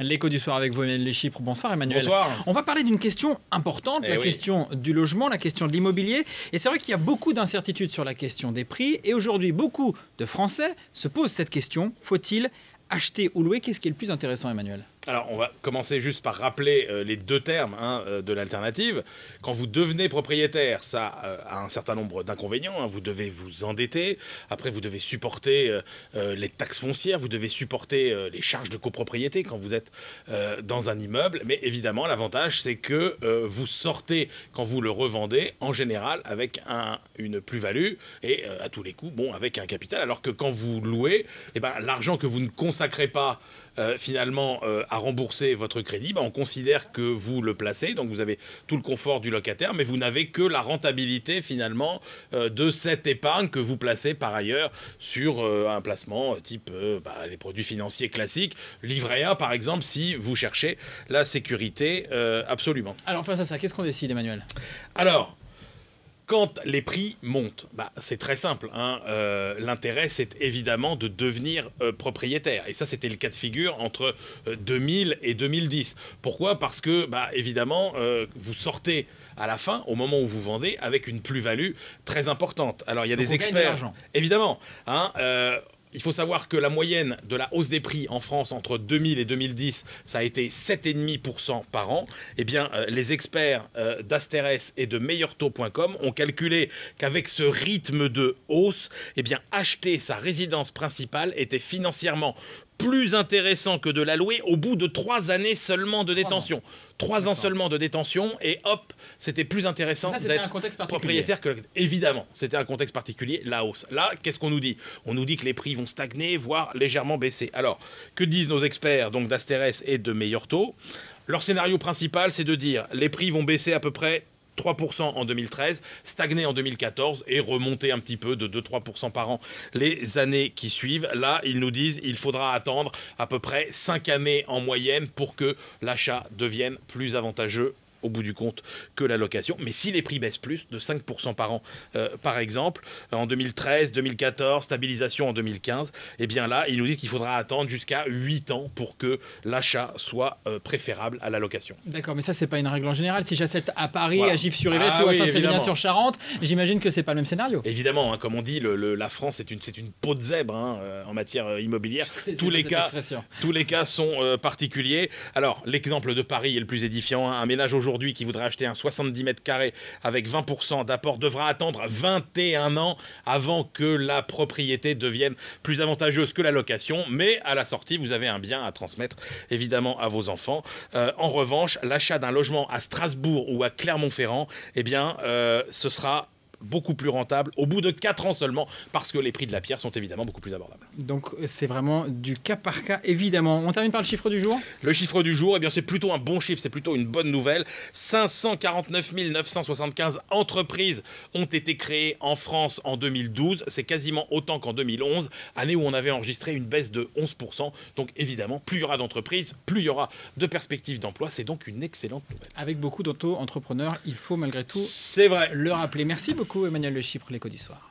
L'écho du soir avec vous, Emmanuel Le Chypre. Bonsoir Emmanuel. Bonsoir. On va parler d'une question importante, la question du logement, la question de l'immobilier. Et c'est vrai qu'il y a beaucoup d'incertitudes sur la question des prix. Et aujourd'hui, beaucoup de Français se posent cette question. Faut-il acheter ou louer? Qu'est-ce qui est le plus intéressant, Emmanuel? Alors, on va commencer juste par rappeler les deux termes de l'alternative. Quand vous devenez propriétaire, ça a un certain nombre d'inconvénients. Vous devez vous endetter. Après, vous devez supporter les taxes foncières. Vous devez supporter les charges de copropriété quand vous êtes dans un immeuble. Mais évidemment, l'avantage, c'est que vous sortez, quand vous le revendez, en général, avec une plus-value et à tous les coups, bon, avec un capital. Alors que quand vous louez, eh ben, l'argent que vous ne consacrez pas finalement à rembourser votre crédit, on considère que vous le placez, donc vous avez tout le confort du locataire, mais vous n'avez que la rentabilité finalement de cette épargne que vous placez par ailleurs sur un placement type les produits financiers classiques, livret A par exemple, si vous cherchez la sécurité absolument. Alors face à ça, qu'est-ce qu'on décide, Emmanuel? Alors, quand les prix montent, c'est très simple. L'intérêt, c'est évidemment de devenir propriétaire. Et ça, c'était le cas de figure entre 2000 et 2010. Pourquoi? Parce que, évidemment, vous sortez à la fin, au moment où vous vendez, avec une plus-value très importante. Alors, il y a des experts, évidemment. Il faut savoir que la moyenne de la hausse des prix en France entre 2000 et 2010, ça a été 7,5% par an. Eh bien, les experts d'Asterès et de meilleurtaux.com ont calculé qu'avec ce rythme de hausse, eh bien, acheter sa résidence principale était financièrement plus intéressant que de la louer au bout de 3 années seulement de détention. 3 ans seulement de détention et hop, c'était plus intéressant d'être propriétaire que... Évidemment, c'était un contexte particulier, la hausse. Là, qu'est-ce qu'on nous dit? On nous dit que les prix vont stagner, voire légèrement baisser. Alors, que disent nos experts donc d'Asterès et de Meilleurtaux? Leur scénario principal, c'est de dire les prix vont baisser à peu près 3% en 2013, stagner en 2014 et remonter un petit peu de 2-3% par an les années qui suivent. Là, ils nous disent qu'il faudra attendre à peu près 5 années en moyenne pour que l'achat devienne plus avantageux au bout du compte que la location. Mais si les prix baissent plus de 5% par an, par exemple, en 2013, 2014, stabilisation en 2015, eh bien là, ils nous disent qu'il faudra attendre jusqu'à 8 ans pour que l'achat soit préférable à la location. D'accord, mais ça, c'est pas une règle en général. Si j'achète à Paris, à Gif-sur-Yvette ou à Saint-Séverin-sur-Charente, j'imagine que c'est pas le même scénario. Évidemment, comme on dit, la France, c'est une peau de zèbre en matière immobilière. Tous les cas sont particuliers. Alors, l'exemple de Paris est le plus édifiant. Un ménage aujourd'hui qui voudrait acheter un 70 mètres carrés avec 20% d'apport devra attendre 21 ans avant que la propriété devienne plus avantageuse que la location. Mais à la sortie, vous avez un bien à transmettre évidemment à vos enfants. En revanche, l'achat d'un logement à Strasbourg ou à Clermont-Ferrand, eh bien, ce sera beaucoup plus rentable au bout de 4 ans seulement parce que les prix de la pierre sont évidemment beaucoup plus abordables. Donc c'est vraiment du cas par cas évidemment. On termine par le chiffre du jour. Le chiffre du jour, eh bien c'est plutôt un bon chiffre, c'est plutôt une bonne nouvelle. 549 975 entreprises ont été créées en France en 2012. C'est quasiment autant qu'en 2011, année où on avait enregistré une baisse de 11%. Donc évidemment, plus il y aura d'entreprises, plus il y aura de perspectives d'emploi. C'est donc une excellente nouvelle. Avec beaucoup d'auto-entrepreneurs, il faut malgré tout le rappeler. Merci beaucoup. Emmanuel Le Chypre, l'écho du soir.